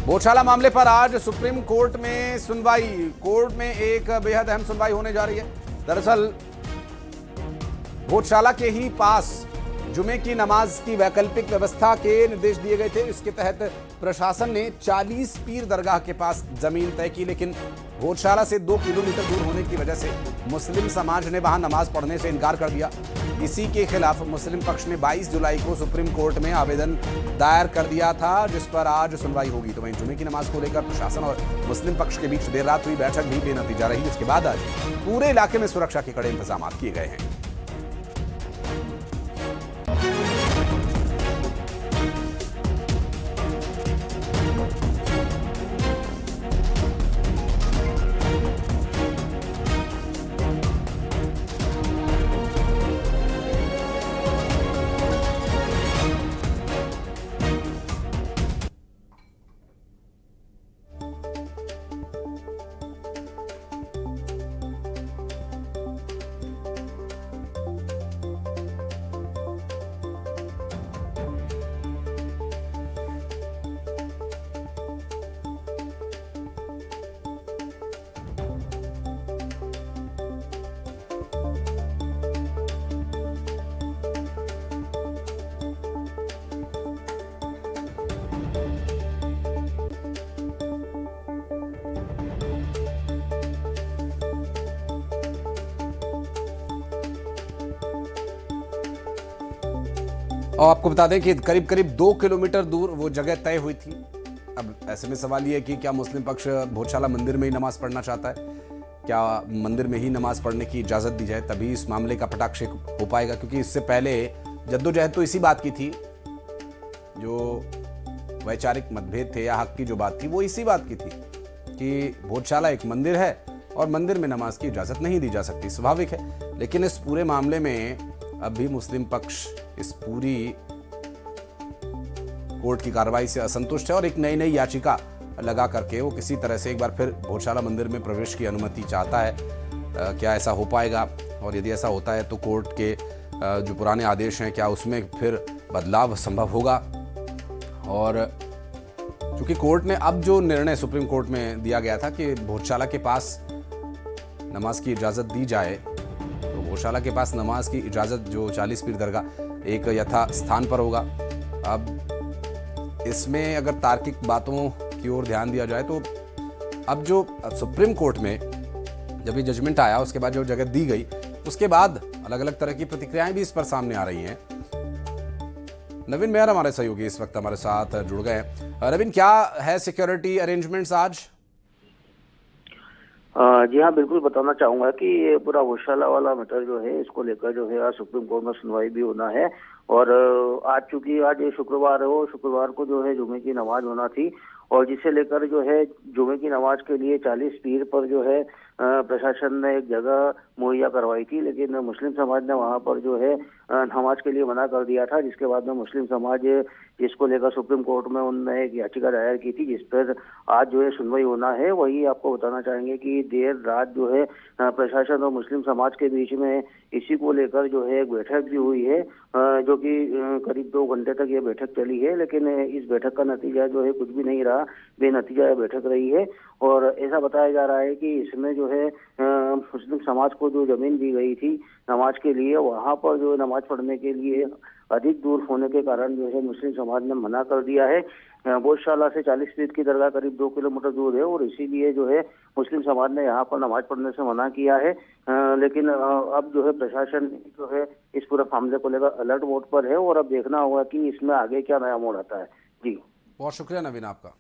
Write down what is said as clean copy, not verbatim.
भोजशाला मामले पर आज सुप्रीम कोर्ट में सुनवाई। कोर्ट में एक बेहद अहम सुनवाई होने जा रही है। दरअसल भोजशाला के ही पास जुमे की नमाज की वैकल्पिक व्यवस्था के निर्देश दिए गए थे। इसके तहत प्रशासन ने 40 पीर दरगाह के पास जमीन तय की, लेकिन भोजशाला से 2 किलोमीटर दूर होने की वजह से मुस्लिम समाज ने वहां नमाज पढ़ने से इनकार कर दिया। इसी के खिलाफ मुस्लिम पक्ष ने 22 जुलाई को सुप्रीम कोर्ट में आवेदन दायर कर दिया था, जिस पर आज सुनवाई होगी। तो वहीं जुमे की नमाज को लेकर प्रशासन और मुस्लिम पक्ष के बीच देर रात हुई बैठक भी बेनतीजा रही, जिसके बाद आज पूरे इलाके में सुरक्षा के कड़े इंतजाम किए गए हैं। और आपको बता दें कि करीब करीब 2 किलोमीटर दूर वो जगह तय हुई थी। अब ऐसे में सवाल ये है कि क्या मुस्लिम पक्ष भोजशाला मंदिर में ही नमाज पढ़ना चाहता है? क्या मंदिर में ही नमाज पढ़ने की इजाज़त दी जाए, तभी इस मामले का पटाक्षेप हो पाएगा? क्योंकि इससे पहले जद्दोजहद तो इसी बात की थी, जो वैचारिक मतभेद थे या हक की जो बात थी वो इसी बात की थी कि भोजशाला एक मंदिर है और मंदिर में नमाज की इजाज़त नहीं दी जा सकती। स्वाभाविक है, लेकिन इस पूरे मामले में अब भी मुस्लिम पक्ष इस पूरी कोर्ट की कार्रवाई से असंतुष्ट है और एक नई याचिका लगा करके वो किसी तरह से एक बार फिर भोजशाला मंदिर में प्रवेश की अनुमति चाहता है। क्या ऐसा हो पाएगा? और यदि ऐसा होता है तो कोर्ट के जो पुराने आदेश हैं, क्या उसमें फिर बदलाव संभव होगा? और चूंकि कोर्ट ने अब जो निर्णय सुप्रीम कोर्ट में दिया गया था कि भोजशाला के पास नमाज की इजाज़त दी जाए, तो भोजशाला के पास नमाज की इजाज़त जो 40 पीर दरगाह एक यथा स्थान पर होगा। अब इसमें अगर तार्किक बातों की ओर ध्यान दिया जाए तो अब जो सुप्रीम कोर्ट में जब ये जजमेंट आया, उसके बाद जो जगह दी गई, उसके बाद अलग अलग तरह की प्रतिक्रियाएं भी इस पर सामने आ रही हैं। नवीन मेहर हमारे सहयोगी इस वक्त हमारे साथ जुड़ गए हैं। नवीन, क्या है सिक्योरिटी अरेंजमेंट्स आज? जी हाँ, बिल्कुल बताना चाहूंगा कि ये पूरा भोजशाला वाला मैटर जो है, इसको लेकर जो है आज सुप्रीम कोर्ट में सुनवाई भी होना है। और आज चूंकि आज शुक्रवार है, शुक्रवार को जो है जुमे की नमाज होना थी, और जिसे लेकर जो है जुमे की नमाज के लिए 40 पीर पर जो है प्रशासन ने एक जगह मुहैया करवाई थी, लेकिन मुस्लिम समाज ने वहां पर जो है नमाज के लिए मना कर दिया था, जिसके बाद में मुस्लिम समाज इसको लेकर सुप्रीम कोर्ट में उन्होंने एक याचिका दायर की थी, जिस पर आज जो है सुनवाई होना है। वही आपको बताना चाहेंगे कि देर रात जो है प्रशासन और मुस्लिम समाज के बीच में इसी को लेकर जो है एक बैठक भी हुई है, जो कि करीब 2 घंटे तक ये बैठक चली है, लेकिन इस बैठक का नतीजा जो है कुछ भी नहीं रहा, बेनतीजा बैठक रही है। और ऐसा बताया जा रहा है कि इसमें जो है मुस्लिम समाज को जो जमीन दी गई थी नमाज के लिए, वहां पर जो नमाज पढ़ने के लिए अधिक दूर होने के कारण जो है मुस्लिम समाज ने मना कर दिया है। भोजशाला से 40 फीट की दरगाह करीब 2 किलोमीटर दूर है, और इसीलिए जो है मुस्लिम समाज ने यहाँ पर नमाज पढ़ने से मना किया है। लेकिन अब जो है प्रशासन जो है इस पूरे मामले को लेकर अलर्ट मोड पर है, और अब देखना होगा कि इसमें आगे क्या नया मोड़ आता है। जी, बहुत शुक्रिया नवीन आपका।